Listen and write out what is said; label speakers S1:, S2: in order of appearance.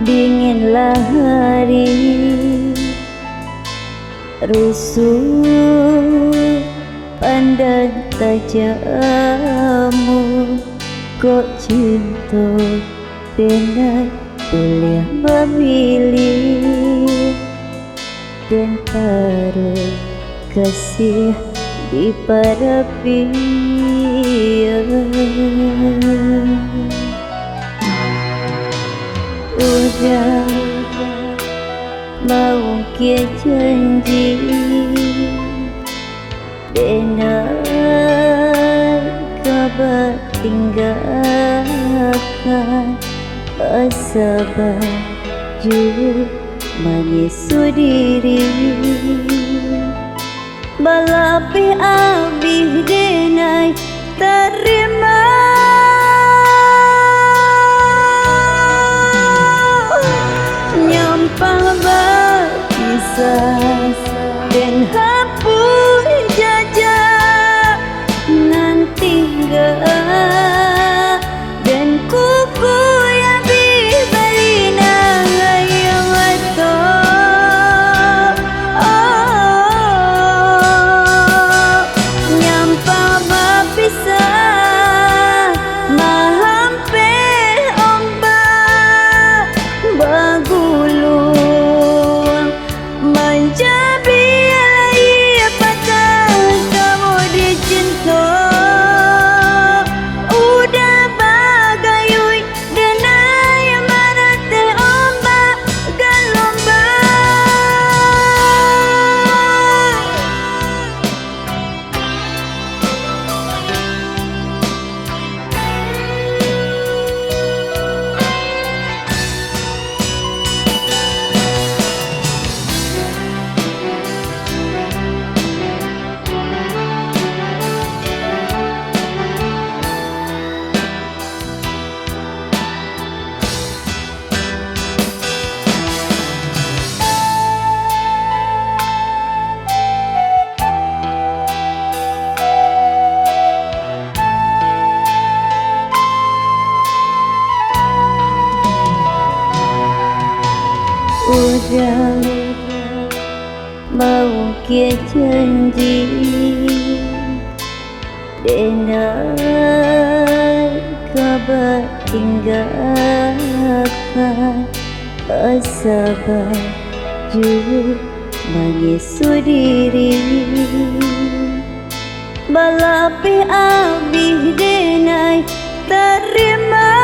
S1: dinginlah hari, rusuh pandang tajammu. Kok cinta dengan boleh memilih, dan taruh kasih di parapi. Udah mau kia janji dengan kabar tinggalkan asa baju manis sendiri. Balapi abih denai terima, nyampang berkisah dan hapus jajak nanti enggak, dan kuku yang dibelina yang mata. Nyampang berpisah mahampir ombak bergulung menjabi air patah kamu dicinta. Udah bagai ui denai mana teh ombak gelombang. Udah mau kia janji dengan kabar tinggalkan asa baju manis sendiri. Balapi abih denai terima,